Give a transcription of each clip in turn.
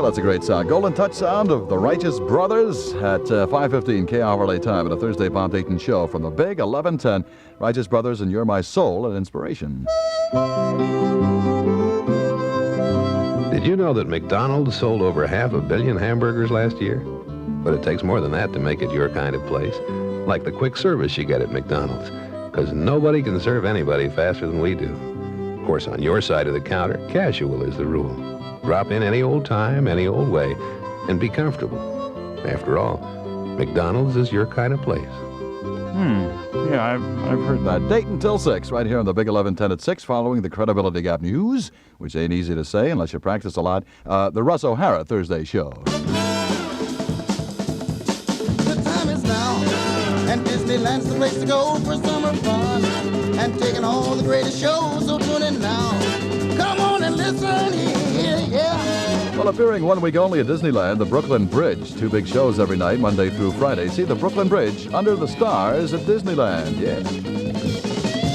that's a great sound. Golden Touch sound of the Righteous Brothers at 5:15 KRLA time at a Thursday Bob Dayton show from the Big 1110. Righteous Brothers and You're My Soul and Inspiration. Did you know that McDonald's sold over 500 million hamburgers last year? But it takes more than that to make it your kind of place. Like the quick service you get at McDonald's. Because nobody can serve anybody faster than we do. Of course, on your side of the counter, casual is the rule. Drop in any old time, any old way, and be comfortable. After all, McDonald's is your kind of place. Yeah, I've heard that. Dayton till 6, right here on the Big 1110 at 6, following the Credibility Gap News, which ain't easy to say unless you practice a lot, the Russ O'Hara Thursday show. The time is now, and Disneyland's the place to go for summer fun, and taking all the greatest shows, so tune in now. Come on and listen here, yeah. Well, appearing 1 week only at Disneyland, the Brooklyn Bridge. 2 big shows every night, Monday through Friday. See the Brooklyn Bridge under the stars at Disneyland. Yeah.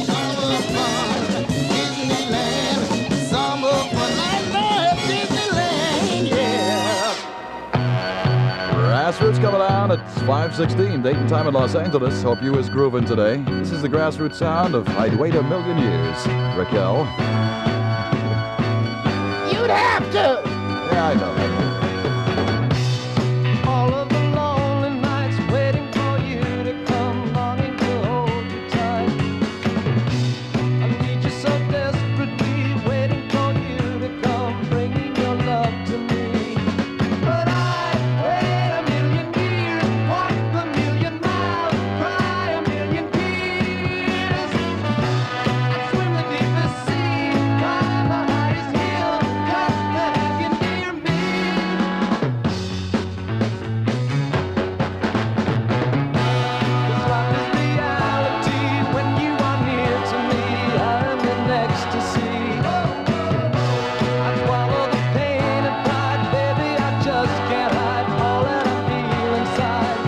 Summer fun, Disneyland. Summer fun, I love Disneyland, yeah. Grassroots coming down at 5:16, Dayton time in Los Angeles. Hope you is grooving today. This is the grassroots sound of I'd Wait a Million Years. Raquel. You'd have to. Yeah, I know. All of the lonely nights waiting for you to come, longing to hold you tight. I need you so desperately, waiting for you to come, bringing your love to me. But I'd wait a million years, walk a million miles, cry a million tears. I'd swim the deepest sea, climb the highest hill, just to have you near me. Cause life is reality when you are near to me. I'm in ecstasy. I swallow the pain and pride, baby, I just can't hide all that I feel inside.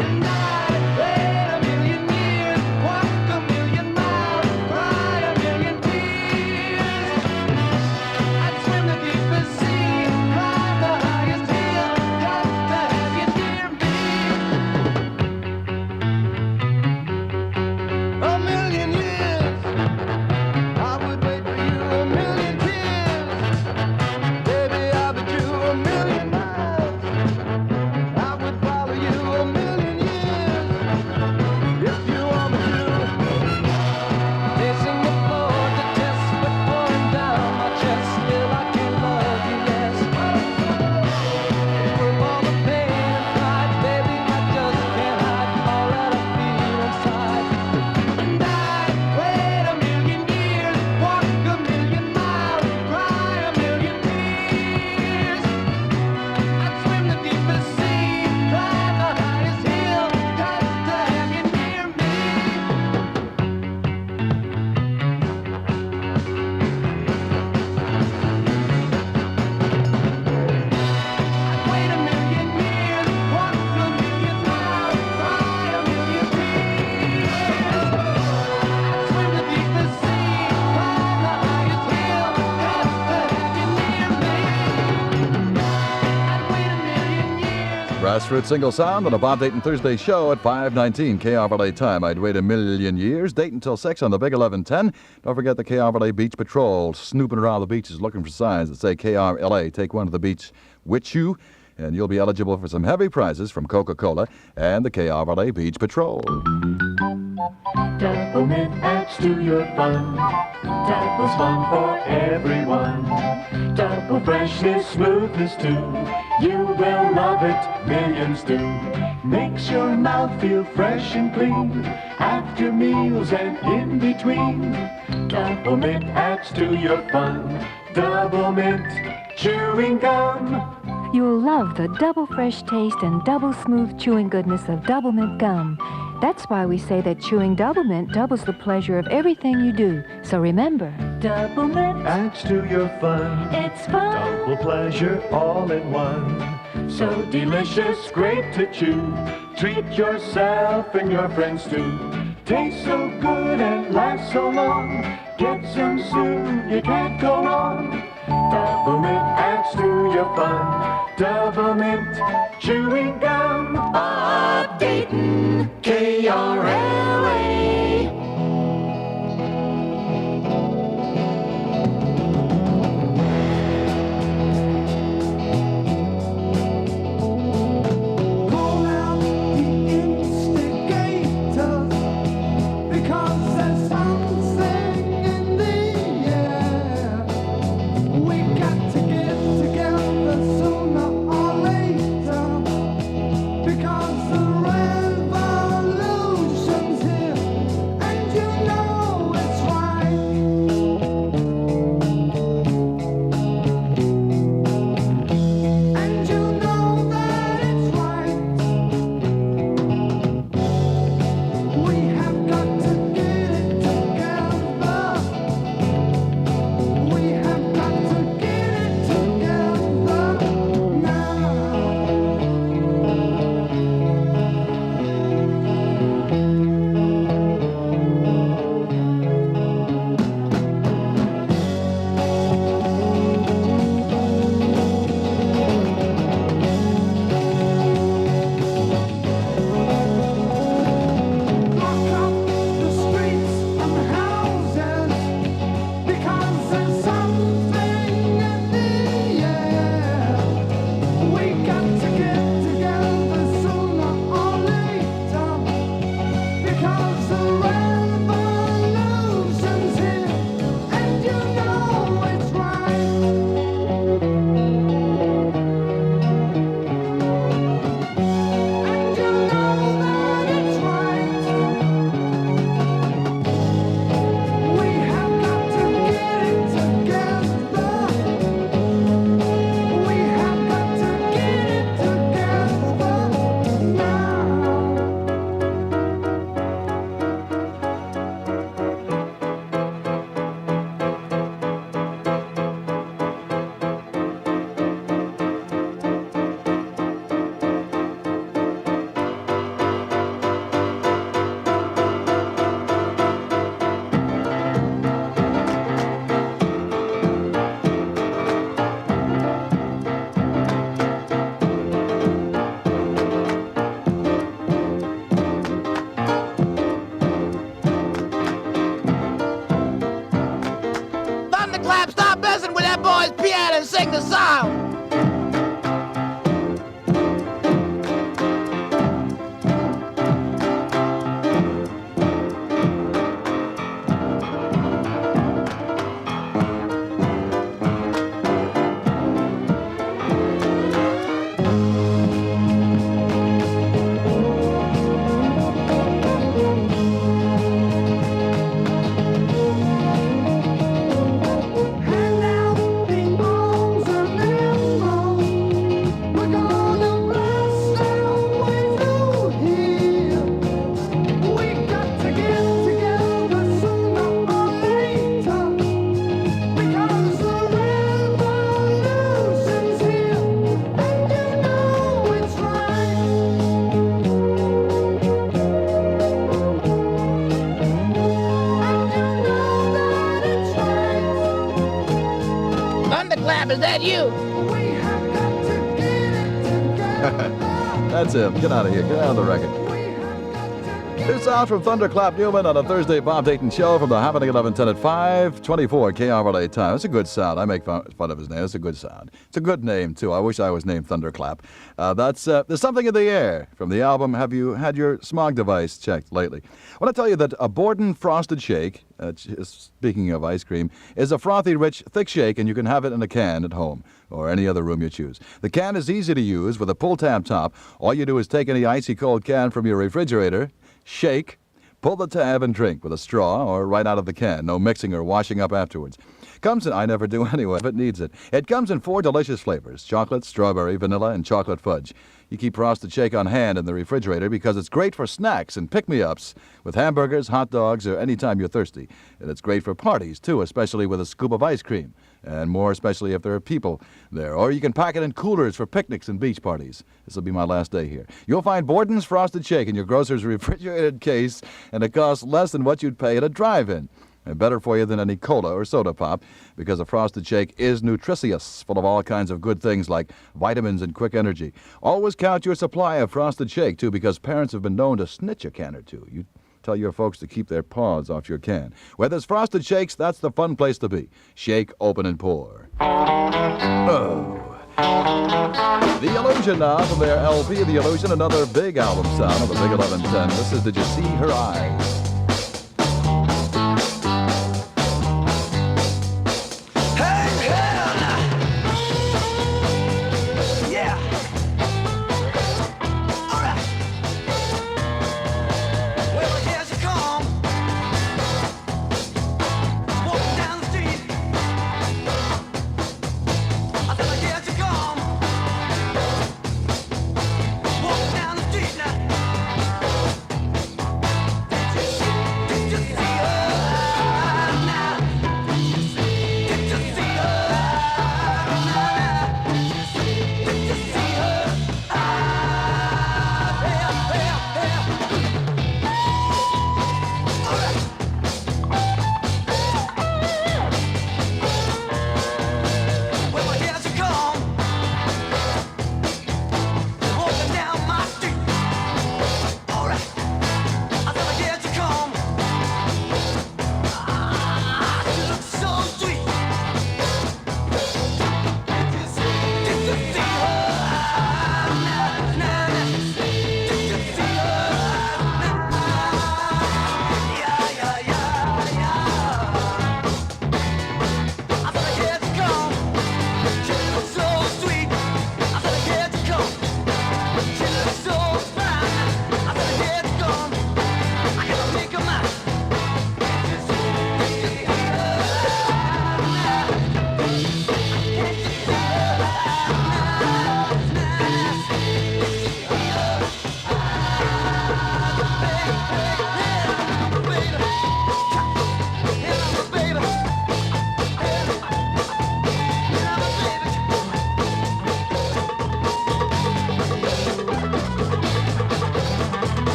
And I'd wait a million years, walk a million miles, cry a million tears. I'd swim the deepest sea, climb the highest hill, just to have you near me. A million years, I would wait for you a million tears. Baby, I'll be true a million miles. I would follow you a million years, if you want me to. Pacing the floor to test, but pouring down my chest, still I can love you less. With all the pain and pride, baby, I just can't hide all that I feel inside. And I'd wait a million years, walk a million miles, cry a million tears. I'd swim the deepest sea, climb the highest hill, just to have you near me. I'd wait a million years, walk a million miles, cry a million tears. I'd swim the deepest sea, climb the highest hill, just to have you near me. I'd wait a million years. Grassroots single sound on a Bob Dayton Thursday show at 5:19 KRLA time. I'd wait a million years. Dayton till 6 on the Big 1110. Don't forget the KRLA Beach Patrol snooping around the beaches looking for signs that say KRLA. Take one to the beach with you, and you'll be eligible for some heavy prizes from Coca-Cola and the KRLA Beach Patrol. Double Mint adds to your fun. Double's fun for everyone. Double freshness, smoothness too. You will love it, millions do. Makes your mouth feel fresh and clean after meals and in between. Double Mint adds to your fun. Double Mint chewing gum. You'll love the double fresh taste and double smooth chewing goodness of Double Mint gum. That's why we say that chewing Double Mint doubles the pleasure of everything you do. So remember, Double Mint Adds to your fun. it's fun. Double pleasure all in one. So delicious, great to chew. Treat yourself and your friends too. Tastes so good and lasts so long. Get some soon, you can't go wrong. Double Mint adds to your your fun. Double mint chewing gum. of Dayton, KRLA. Call out the instigators, because there's something in the air. We got to get together sooner or later, because the revolution's here, and you know it's right. And you know that it's right. We have got to get it together. We have got to get it together now. Lock up the streets and houses, because there's something in the air. We got to get together sooner or later, because the revolution's here, and you know it's right. And you know that it's right. We have got to get it together. We have got to get it together now. Thunderclap, stop messing with that boy's piano and sing the song. Hand out the arms and elbows. We're gonna blast our way through here. We got to get together sooner or later, because the revolution's here, and you know it's right. And you know that it's right. Thunderclap, is that you? We have got to get it together. That's him. Get out of here. Get out of the record. We have got to get New sound from Thunderclap Newman on a Thursday Bob Dayton show from the Happening 1110 at 524 KRLA time. It's a good sound. I make fun of his name. It's a good sound. It's a good name, too. I wish I was named Thunderclap. There's Something in the Air from the album Have You Had Your Smog Device Checked Lately? I want to tell you that a Borden Frosted Shake, speaking of ice cream, is a frothy, rich, thick shake, and you can have it in a can at home or any other room you choose. The can is easy to use with a pull-tab top. All you do is take any icy cold can from your refrigerator, shake, pull the tab and drink with a straw or right out of the can. No mixing or washing up afterwards. Comes in, I never do anyway, if it needs it. It comes in 4 delicious flavors: chocolate, strawberry, vanilla, and chocolate fudge. You keep Frosted Shake on hand in the refrigerator because it's great for snacks and pick-me-ups with hamburgers, hot dogs, or any time you're thirsty. And it's great for parties, too, especially with a scoop of ice cream. And more especially if there are people there. Or you can pack it in coolers for picnics and beach parties. This will be my last day here. You'll find Borden's Frosted Shake in your grocer's refrigerated case, and it costs less than what you'd pay at a drive-in. and better for you than any cola or soda pop because a Frosted Shake is nutritious, full of all kinds of good things like vitamins and quick energy. Always count your supply of Frosted Shake, too, because parents have been known to snitch a can or two. You tell your folks to keep their paws off your can. Where there's Frosted Shakes, that's the fun place to be. Shake, open, and pour. Oh. The Illusion now from their LP, The Illusion, another big album sound of the Big 1110. This is Did You See Her Eyes?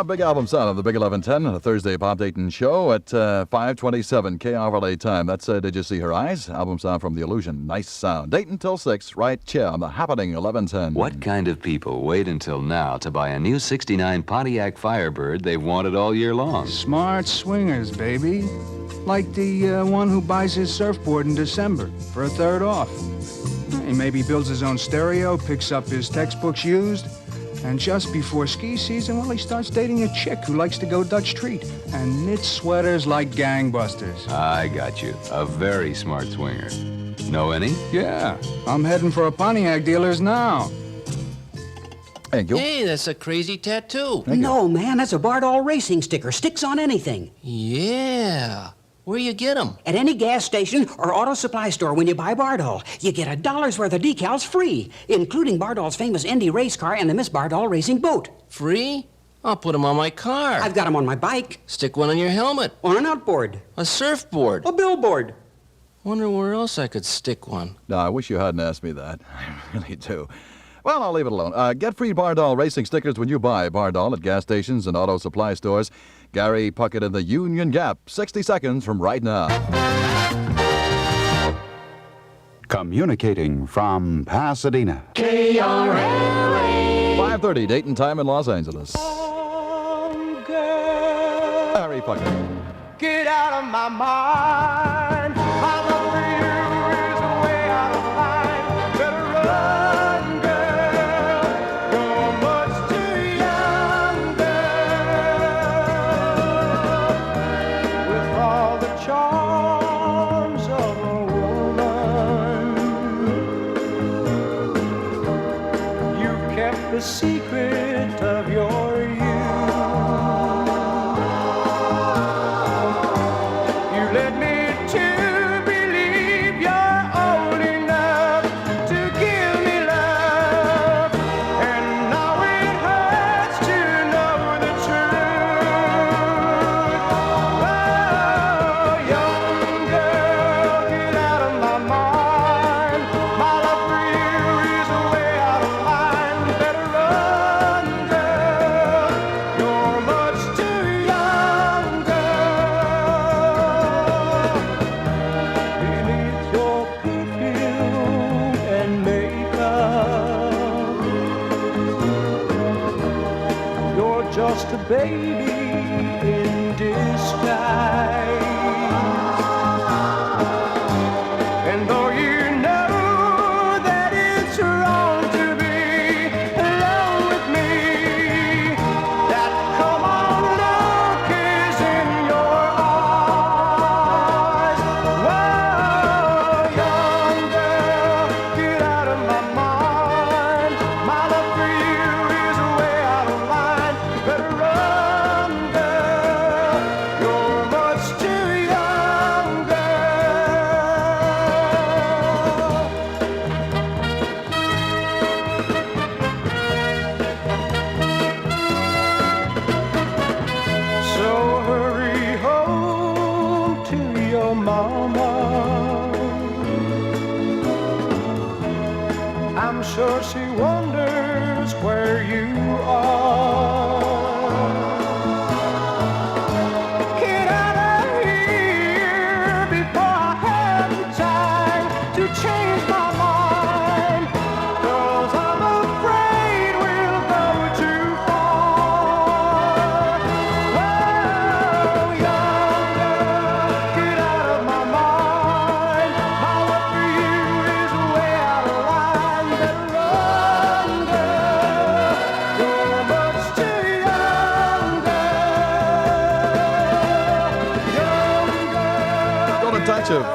Big album sound of the Big 1110 on a Thursday Bob Dayton show at 5:27 KRLA time. That's Did You See Her Eyes? Album sound from The Illusion. Nice sound. Dayton till 6, right here on the Happening 1110. What kind of people wait until now to buy a new 69 Pontiac Firebird they've wanted all year long? Smart swingers, baby. Like the one who buys his surfboard in December for a third off. He maybe builds his own stereo, picks up his textbooks used, and just before ski season, well, he starts dating a chick who likes to go Dutch treat and knit sweaters like gangbusters. I got you. A very smart swinger. Know any? Yeah, I'm heading for a Pontiac dealer's now. Thank you. Hey, that's a crazy tattoo. No, man, that's a Bardol racing sticker. Sticks on anything. Yeah. Where you get them? At any gas station or auto supply store when you buy Bardol, you get $1 worth of decals free, including Bardol's famous Indy race car and the Miss Bardol racing boat. Free? I'll put them on my car. I've got them on my bike. Stick one on your helmet. On an outboard. A surfboard. A billboard. Wonder where else I could stick one. No, I wish you hadn't asked me that. I really do. Well, I'll leave it alone. Get free Bardol racing stickers when you buy Bardol at gas stations and auto supply stores. Gary Puckett in the Union Gap. 60 seconds from right now. Communicating from Pasadena. KRLA. 5:30 Dayton time in Los Angeles. Oh, girl, Gary Puckett. get out of my mind. My love for you is way out of line. Better run, girl. You're much too young, girl. With all the charms of a woman, you've kept the secret of your youth. You led me to believe you're old enough to give me love, and now it hurts to know the truth. Oh, young girl, get out of my mind. My love for you is way out of line. Better run, baby in disguise. And though you know that it's wrong to be alone with me, that come on look is in your eyes. Whoa, young girl, get out of my mind. My love for you is way out of line. You better run, girl, you're much too young, girl. So hurry home to your mama. I'm sure she wonders where you are. Get out of here before I have time to change my mind. 'Cause I'm afraid we'll go too far. Whoa, young girl, get out of my mind. My love for you is way out of line. Better run, girl, you're much too young, girl. Got a touch of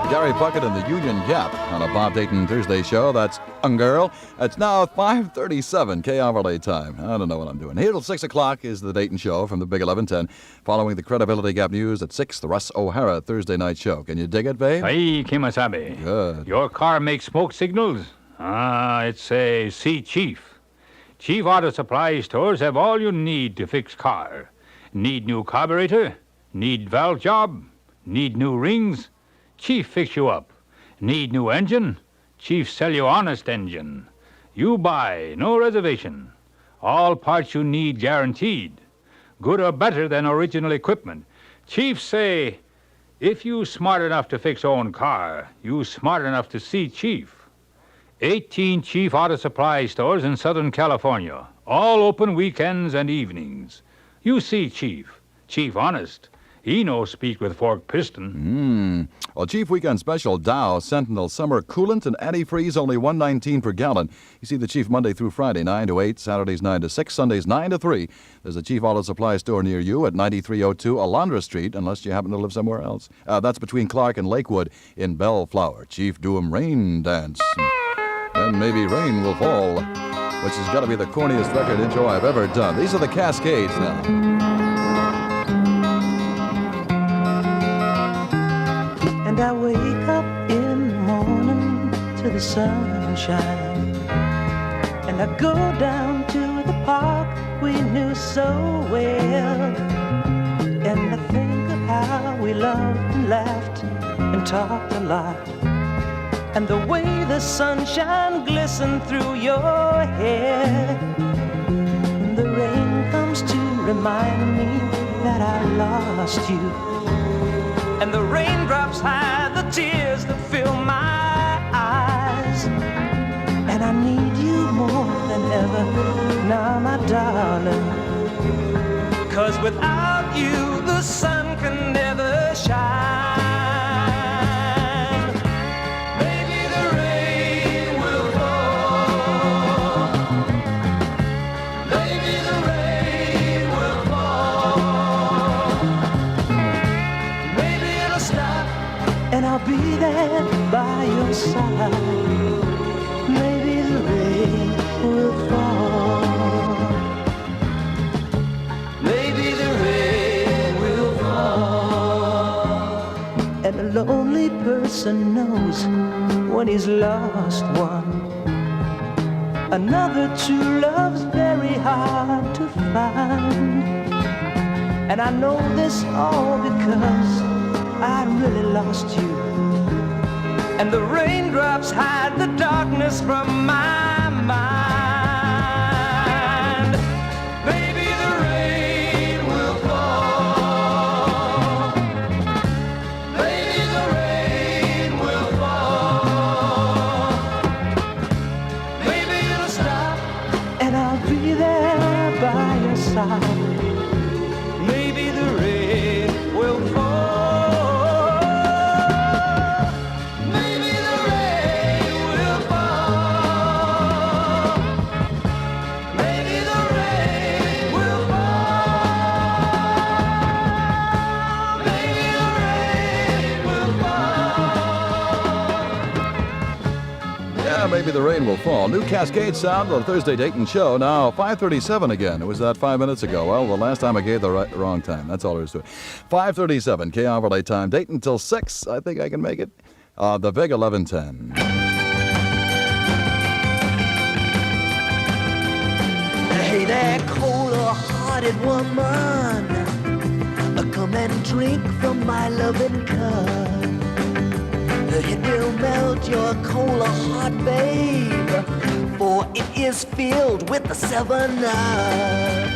Gary Puckett and the Union Gap on a Bob Dayton Thursday show. That's Girl. It's now 5:37 KRLA time. I don't know what I'm doing. Here till 6 o'clock is the Dayton show from the Big 1110. Following the Credibility Gap News at 6, the Russ O'Hara Thursday night show. Can you dig it, babe? Hey, Kimasabi. Good. Your car makes smoke signals? It's a C Chief. Chief Auto Supply stores have all you need to fix car. Need new carburetor? Need valve job? Need new rings? Chief fix you up. Need new engine? Chief sell you honest engine. You buy, no reservation. All parts you need guaranteed. Good or better than original equipment. Chief say, if you smart enough to fix own car, you smart enough to see Chief. 18 Chief Auto Supply stores in Southern California, all open weekends and evenings. You see Chief. Chief honest. He no speak with forked piston. Well, Chief Weekend Special Dow Sentinel Summer Coolant and Antifreeze only $1.19 per gallon. You see the Chief Monday through Friday, 9 to 8, Saturdays 9 to 6, Sundays 9 to 3. There's a Chief Auto Supply store near you at 9302 Alondra Street, unless you happen to live somewhere else. That's between Clark and Lakewood in Bellflower. Chief do 'em rain dance. Then maybe rain will fall, which has got to be the corniest record intro I've ever done. These are the Cascades now. And I wake up in the morning to the sunshine, and I go down to the park we knew so well, and I think of how we loved and laughed and talked a lot, and the way the sunshine glistened through your hair. And the rain comes to remind me that I lost you, and the raindrops hide the tears that fill my eyes. And I need you more than ever now, my darling, 'cause without you the sun can never shine. Maybe the rain will fall. Maybe the rain will fall. Maybe it'll stop and I'll be there by your side. Maybe the rain will fall. Maybe the rain will fall. And a lonely person knows when he's lost one. Another true love's very hard to find. And I know this all because I really lost you. And the raindrops hide the darkness from my mind. Maybe the rain will fall. Maybe the rain will fall. Maybe it'll stop and I'll be there by your side. maybe the rain will fall. New Cascade sound on the Thursday Dayton show. Now 5:37 again. It was that 5 minutes ago. Well, the last time I gave the wrong time. That's all there is to it. 5:37 KRLA time. Dayton till 6. I think I can make it. The big 11:10. Hey there, cold-hearted woman, come and drink from my loving cup. It will melt your cold heart, babe, for it is filled with the 7-Up.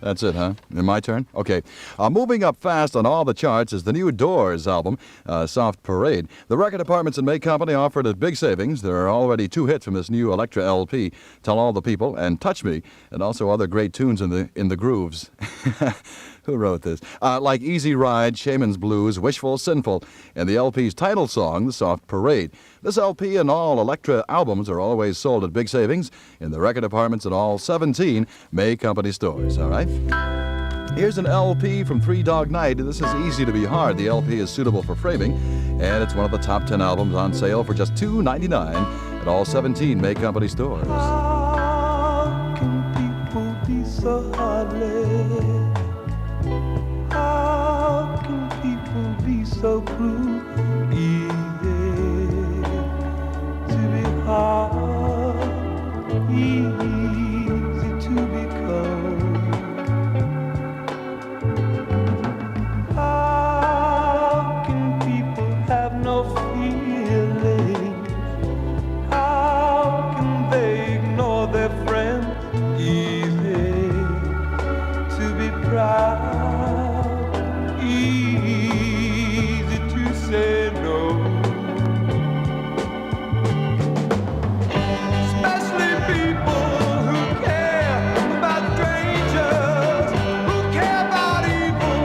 That's it, huh? My turn? Okay. Moving up fast on all the charts is the new Doors album, Soft Parade. The record departments in May Company offered a big savings. There are already 2 hits from this new Electra LP, Tell All the People and Touch Me, and also other great tunes in the grooves. Who wrote this? Like Easy Ride, Shaman's Blues, Wishful, Sinful, and the LP's title song, The Soft Parade. This LP and all Electra albums are always sold at big savings in the record departments at all 17 May Company stores, all right? Here's an LP from Three Dog Night. This is Easy to Be Hard. The LP is suitable for framing, and it's one of the top 10 albums on sale for just $2.99 at all 17 May Company stores. How can people be so heartless? How can people be so cruel? Easy to be hard, easy to be cold. How can people have no feelings? How can they ignore their friends? Easy to be proud, easy to say no. Especially people who care about strangers, who care about evil,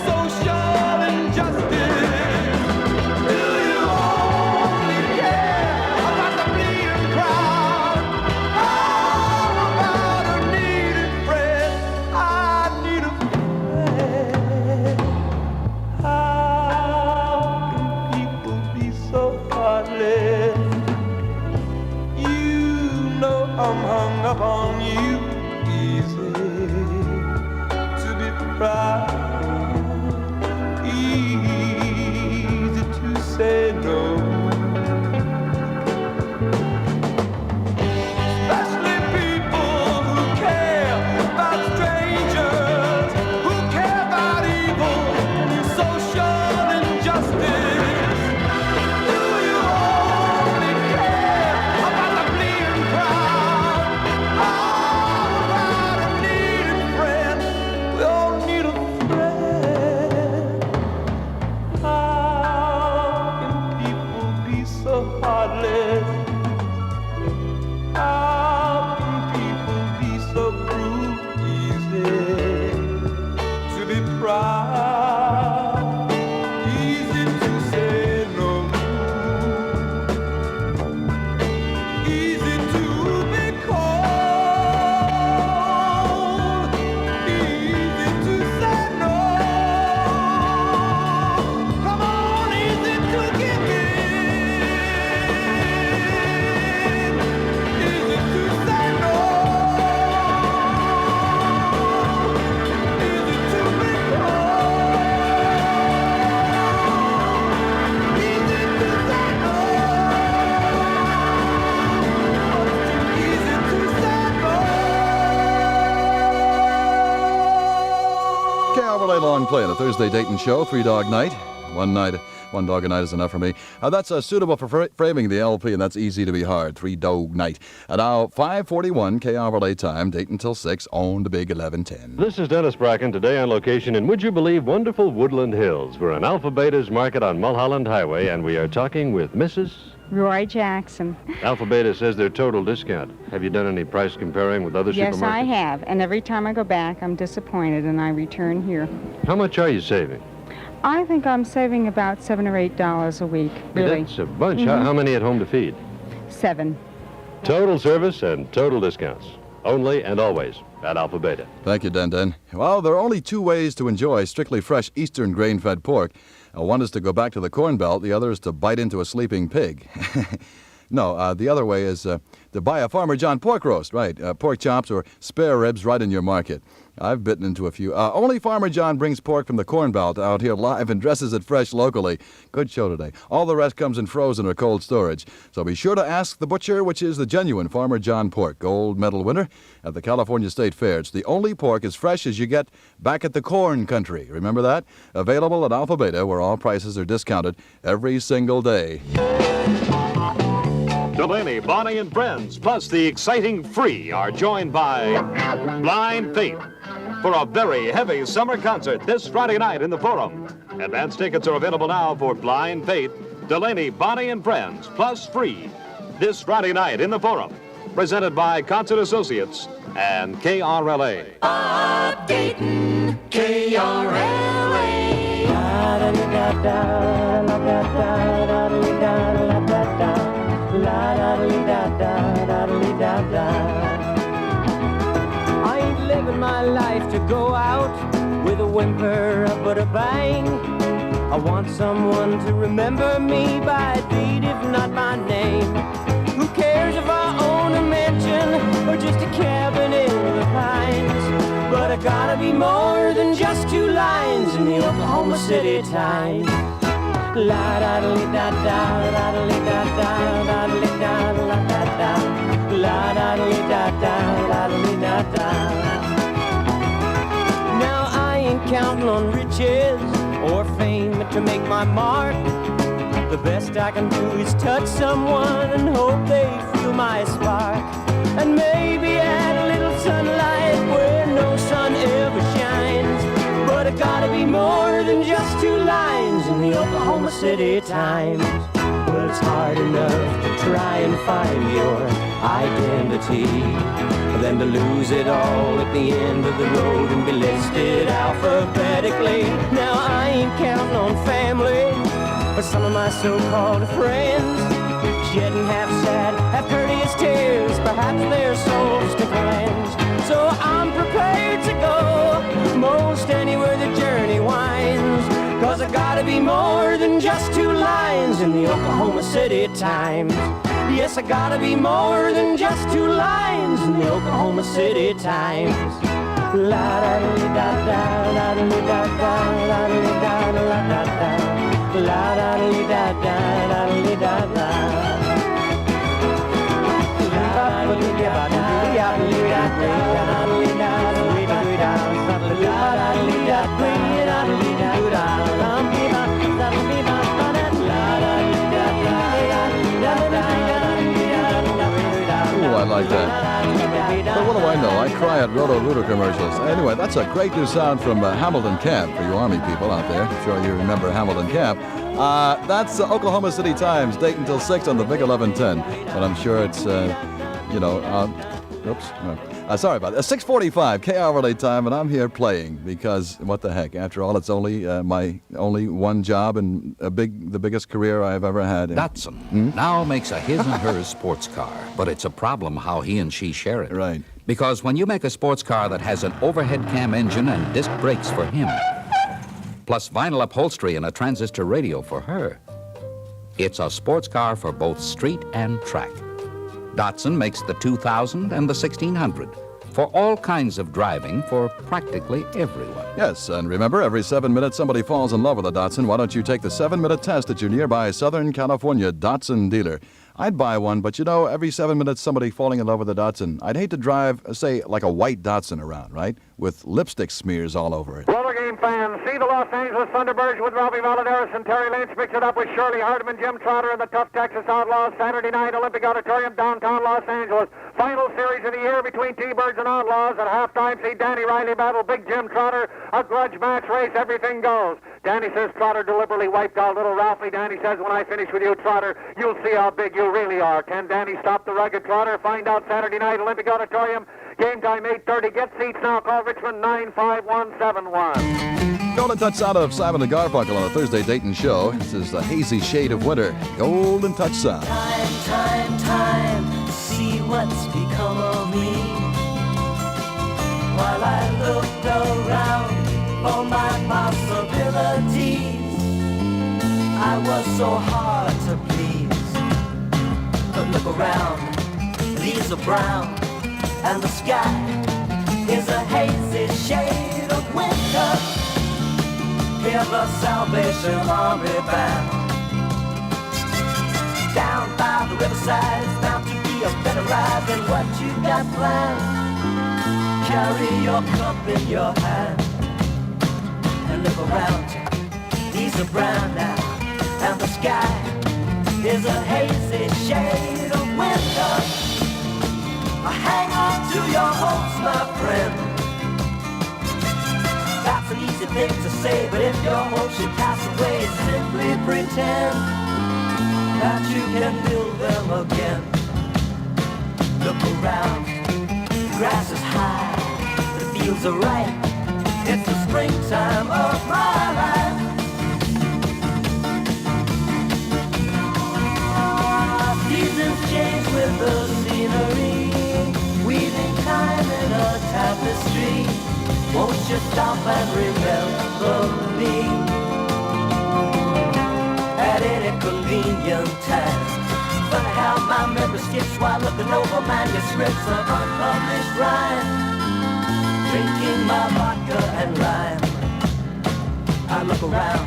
social injustice. Do you only care about the bleeding crowd? How about a needed friend? I need a friend. How can people be so heartless? You know I'm hung up on you. Easy to be proud, easy to say no. Especially people who care about strangers, who care about evil, social injustice. Do you only care about the bleeding crowd? How about a needed friend? We all need a friend. How can people be so heartless? How can people be so cruel? Easy to be proud, easy to say no, easy to be cold, easy to say no. Come on, easy to give in, easy to say no, easy to be cold, easy to say no, easy to say no. KRLA Long Play on a Thursday Dayton show, 3 Dog Night. One dog a night is enough for me. That's suitable for framing the LP, and that's Easy to Be Hard, 3 Dog Night. And now 5:41 KRLA time, Dayton till 6 on the big 1110. This is Dennis Bracken, today on location in, would you believe, wonderful Woodland Hills. We're in Alpha Beta's market on Mulholland Highway, and we are talking with Mrs. Roy Jackson. Alpha Beta says their total discount. Have you done any price comparing with other Yes, supermarkets? I have. And every time I go back, I'm disappointed, and I return here. How much are you saving? I think I'm saving about $7 or $8 a week, really. That's a bunch. How many at home to feed? 7. Total service and total discounts. only and always at Alpha Beta. Thank you, Den. Well, there are only two ways to enjoy strictly fresh Eastern grain-fed pork. One is to go back to the Corn Belt. The other is to bite into a sleeping pig. No, the other way is to buy a Farmer John pork roast, right? Pork chops or spare ribs right in your market. I've bitten into a few. Only Farmer John brings pork from the Corn Belt out here live and dresses it fresh locally. Good show today. All the rest comes in frozen or cold storage. So be sure to ask the butcher which is the genuine Farmer John pork. Gold medal winner at the California State Fair. It's the only pork as fresh as you get back at the corn country. Remember that? Available at Alpha Beta, where all prices are discounted every single day. Delaney, Bonnie, and friends, plus the exciting Free, are joined by Blind Faith for a very heavy summer concert this Friday night in the Forum. Advance tickets are available now for Blind Faith, Delaney, Bonnie, and friends, plus Free, this Friday night in the Forum. Presented by Concert Associates and KRLA. Dayton, KRLA. I ain't living my life to go out with a whimper but a bang. I want someone to remember me by deed, if not by name. Who cares if I own a mansion or just a cabin in the pines? But I gotta be more than just two lines in the Oklahoma City Times. La da da da da da da da da da da da da. La da da da da da da da. Now I ain't counting on riches or fame to make my mark. The best I can do is touch someone and hope they feel my spark. And maybe add a little sunlight where no sun ever shines. But I gotta be more than just two lines in the Oklahoma City Times. Well, it's hard enough to try and find your identity than to lose it all at the end of the road and be listed alphabetically. Now I ain't counting on family or some of my so-called friends, shedding half sad, half courteous tears, perhaps their souls to cleanse. So I'm prepared to go most anywhere the journey winds, 'cause I gotta be more than just two lines in the Oklahoma City Times. Yes, I gotta be more than just two lines in the Oklahoma City Times. La da da da da da da da da da da da. La da da da da da da. Ooh, I like that. But what do I know? I cry at Roto-Rooter commercials. Anyway, that's a great new sound from Hamilton Camp for you Army people out there. I'm sure you remember Hamilton Camp. That's Oklahoma City Times, Dayton till 6 on the Big 1110. But I'm sure it's, sorry about that. 6:45 KRLA time, and I'm here playing because what the heck? After all, it's only my only one job and the biggest career I've ever had. Datsun now makes a his and hers sports car, but it's a problem how he and she share it. Right. Because when you make a sports car that has an overhead cam engine and disc brakes for him, plus vinyl upholstery and a transistor radio for her, it's a sports car for both street and track. Datsun makes the 2000 and the 1600 for all kinds of driving for practically everyone. Yes, and remember, every 7 minutes somebody falls in love with a Datsun. Why don't you take the 7-minute test at your nearby Southern California Datsun dealer? I'd buy one, but you know, every 7 minutes somebody falling in love with a Datsun. I'd hate to drive, say, like a white Datsun around, right? With lipstick smears all over it. Roller game fans, see the Los Angeles Thunderbirds with Ralphie Valadares and Terry Lynch mix it up with Shirley Hardeman, Jim Trotter, and the tough Texas Outlaws Saturday night, Olympic Auditorium, downtown Los Angeles. Final series of the year between T-Birds and Outlaws. At halftime, see Danny Riley battle Big Jim Trotter. A grudge match race, everything goes. Danny says Trotter deliberately wiped out little Ralphie. Danny says, when I finish with you, Trotter, you'll see how big you really are. Can Danny stop the rugged Trotter? Find out Saturday night, Olympic Auditorium. Game time 8:30. Get seats now. Call Richmond 95171. Golden Touch sound of Simon and Garfunkel on a Thursday Dayton show. This is the hazy shade of winter. Golden Touch sound. Time, to see what's become of me. while I looked around for my possibilities. I was so hard to please. But look around, leaves are brown, and the sky is a hazy shade of winter. Hear the Salvation Army band. Down by the riverside, it's bound to be a better ride than what you got planned. Carry your cup in your hand and look around you. These are brown now, and the sky is a hazy shade of winter. Hang on to your hopes, my friend. That's an easy thing to say, but if your hopes should pass away, simply pretend that you can build them again. Look around, grass is high, the fields are ripe. It's the springtime of my life. Seasons change with the scenery, weaving time in a tapestry. Won't you stop and remember me at any convenient time? Funny how my memory skips while looking over manuscripts of unpublished rhyme. Drinking my vodka and lime, I look around,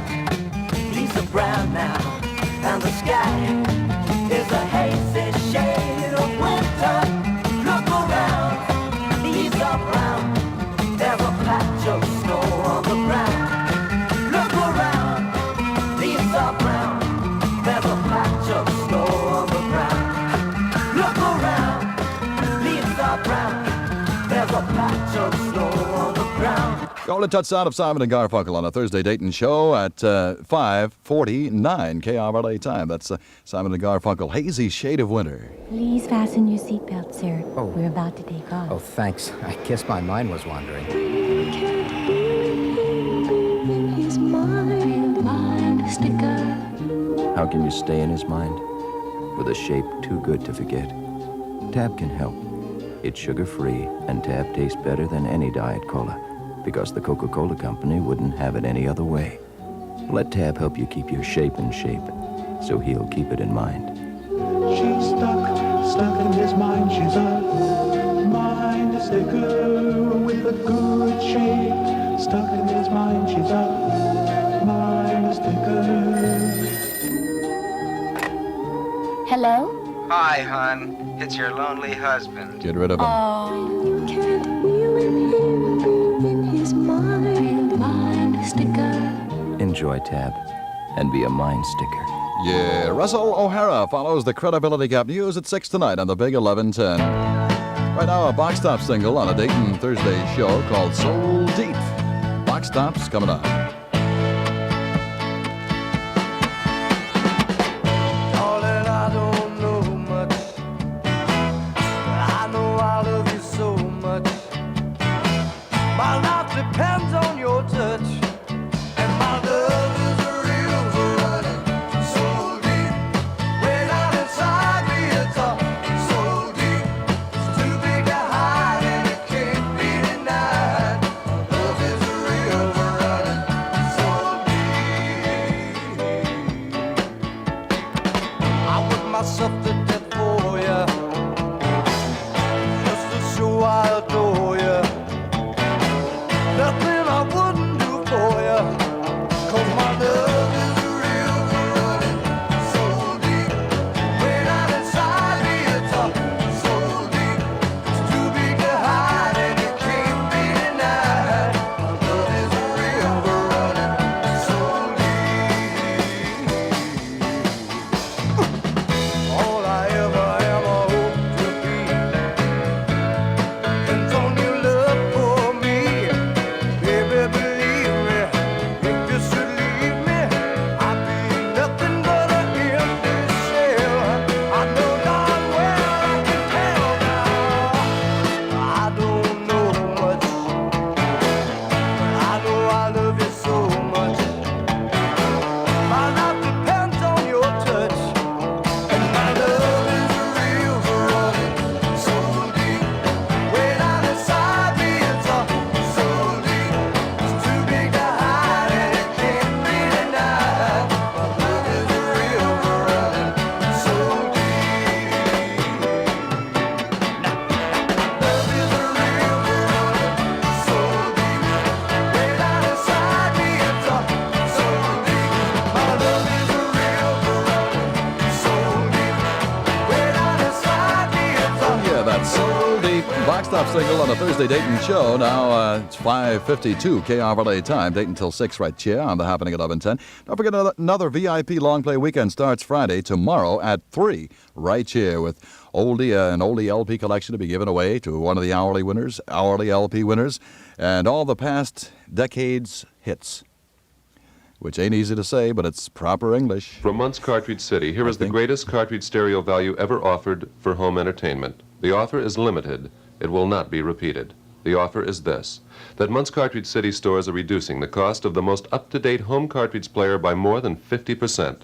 leaves are brown now, and the sky is a hazy shade of winter. Look around, leaves are brown, there's a patch of snow on the ground. Look around, leaves are brown, there's a patch of snow on the ground. Look around, leaves are brown, there's a patch of snow on the ground. Golden touch sound of Simon and Garfunkel on a Thursday Dayton show at 5:49 KRLA time. That's Simon and Garfunkel, Hazy Shade of Winter. Please fasten your seatbelt, sir. Oh. We're about to take off. Oh, thanks. I guess my mind was wandering. His mind sticker. How can you stay in his mind? With a shape too good to forget. Tab can help. It's sugar-free, and Tab tastes better than any Diet Cola, because the Coca-Cola Company wouldn't have it any other way. Let Tab help you keep your shape in shape, so he'll keep it in mind. She's stuck in his mind. She's a mind sticker with a good shape. Stuck in his mind. She's a mind sticker. Hello? Hi, hon. It's your lonely husband. Get rid of him. You can't feel him in his mind sticker. Enjoy Tab, and be a mind sticker. Yeah, Russell O'Hara follows the Credibility Gap News at 6 tonight on the Big 1110. Right now, a box top single on a Dayton Thursday show called Soul Deep. Box tops coming up. Darling, I don't know much, but I know I love you so much. My life depends on your touch, and my love is a river running so deep. Way down inside me, it's all so deep. It's too big to hide, and it can't be denied. My love is a river running top single on the Thursday Dayton show. Now it's 5:52 KRLA time. Dayton till 6 right here on the Happening at 11:10. Don't forget another VIP long play weekend starts Friday tomorrow at 3 right here with an oldie LP collection to be given away to one of the hourly LP winners, and all the past decades hits. Which ain't easy to say, but it's proper English. From Muntz Cartridge City, here is the greatest cartridge stereo value ever offered for home entertainment. The offer is limited. It will not be repeated. The offer is this: that Muntz Cartridge City stores are reducing the cost of the most up-to-date home cartridge player by more than 50%.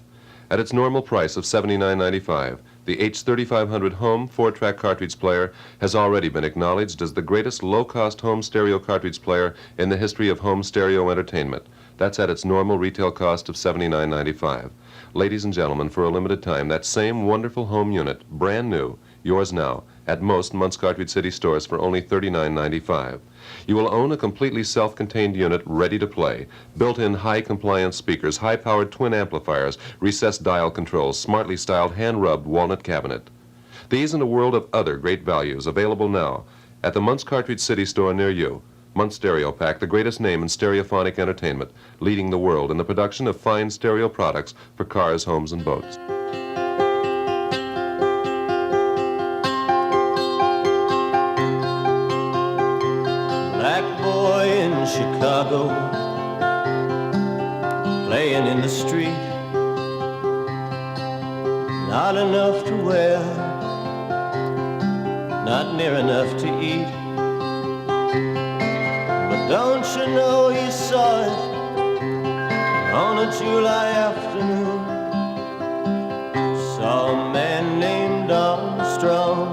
At its normal price of $79.95, the H3500 home 4-track cartridge player has already been acknowledged as the greatest low-cost home stereo cartridge player in the history of home stereo entertainment. That's at its normal retail cost of $79.95. Ladies and gentlemen, for a limited time, that same wonderful home unit, brand new, yours now, at most Muntz Cartridge City stores for only $39.95. You will own a completely self-contained unit ready to play, built-in high-compliance speakers, high-powered twin amplifiers, recessed dial controls, smartly styled hand-rubbed walnut cabinet. These and a world of other great values available now at the Muntz Cartridge City store near you. Muntz Stereo Pack, the greatest name in stereophonic entertainment, leading the world in the production of fine stereo products for cars, homes, and boats. Black boy in Chicago, playing in the street. Not enough to wear, not near enough to eat. But don't you know he saw it on a July afternoon? Saw a man named Armstrong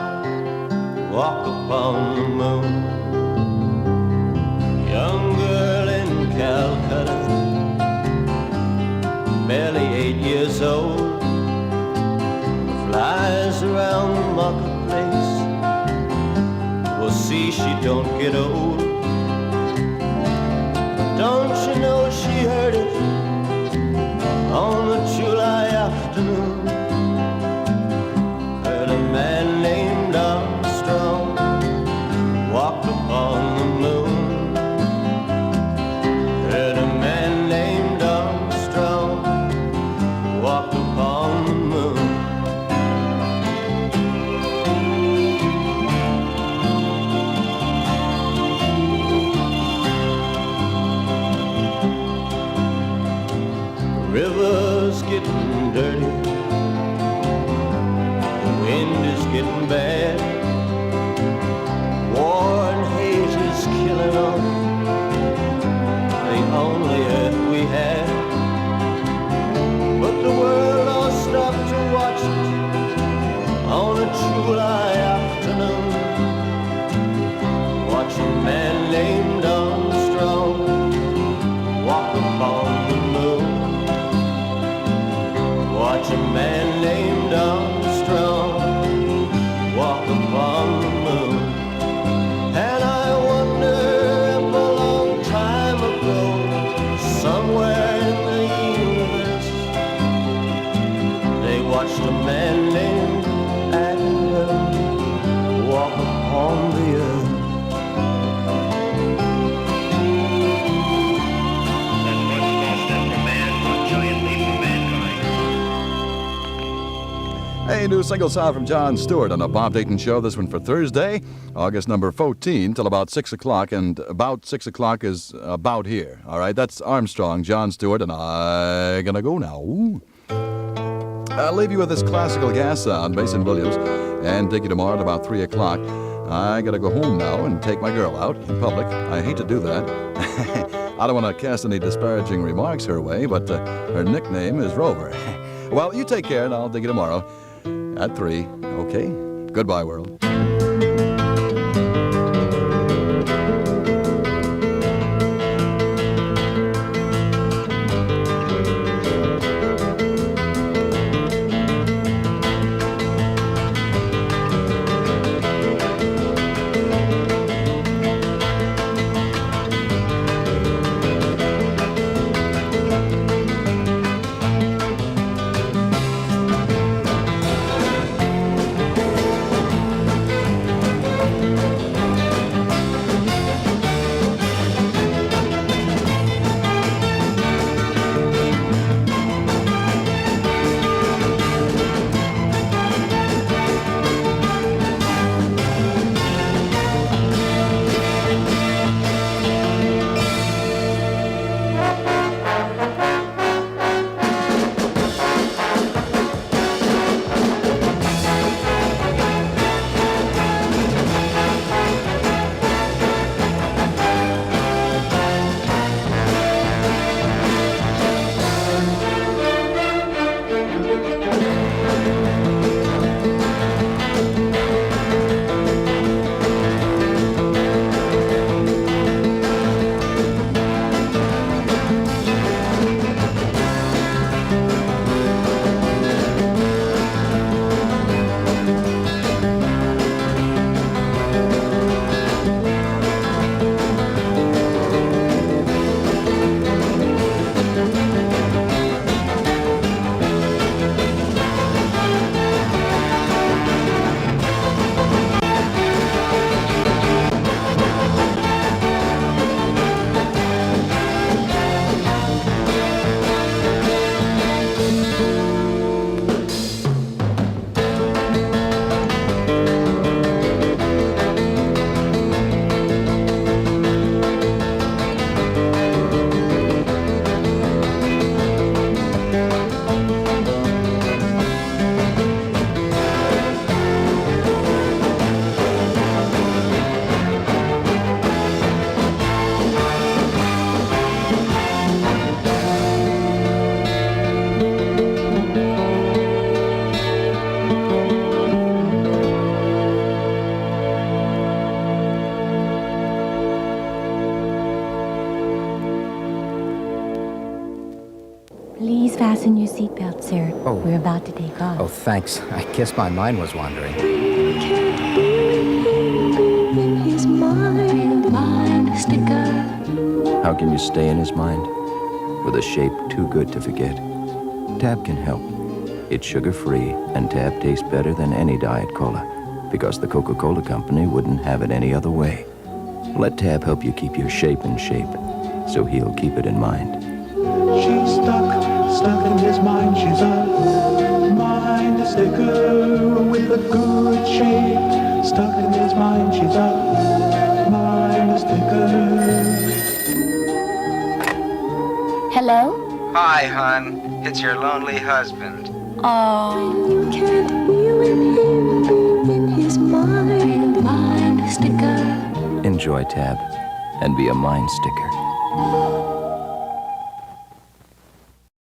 walk upon the moon. Young girl in Calcutta, barely 8 years old, flies around the marketplace. We'll see she don't get old. But don't you know she heard it on a July afternoon? Heard a man named Armstrong walked upon the moon. Heard a man named Armstrong walked upon the moon. The river's getting dirty, the wind is getting bad, war and hate is killing off the only earth we had. But the world all stopped to watch it on a July afternoon. Watch a man named Armstrong walk upon the moon. Watch a man named Armstrong walk upon the moon. And I wonder if a long time ago, somewhere in the universe, they watched a man named Adam walk upon the earth. Hey, new single sound from John Stewart on the Bob Dayton Show. This one for Thursday, August number 14, till about 6 o'clock. And about 6 o'clock is about here. All right, that's Armstrong, John Stewart, and I'm gonna go now. I'll leave you with this classical gas sound, Mason Williams, and take you tomorrow at about 3 o'clock. I gotta go home now and take my girl out in public. I hate to do that. I don't want to cast any disparaging remarks her way, but her nickname is Rover. Well, you take care, and I'll dig you tomorrow at 3. Okay? Goodbye, world. Please fasten your seatbelt, sir. Oh. We're about to take off. Oh, thanks. I guess my mind was wandering. In his mind sticker. How can you stay in his mind? With a shape too good to forget. Tab can help. It's sugar-free, and Tab tastes better than any Diet Cola, because the Coca-Cola Company wouldn't have it any other way. Let Tab help you keep your shape in shape, so he'll keep it in mind. She's stuck in his mind. She's a mind sticker with a good shape. Stuck in his mind. She's a mind sticker. Hello? Hi, hon. It's your lonely husband. Oh. You can't feel him in his mind sticker. Enjoy Tab and be a mind sticker.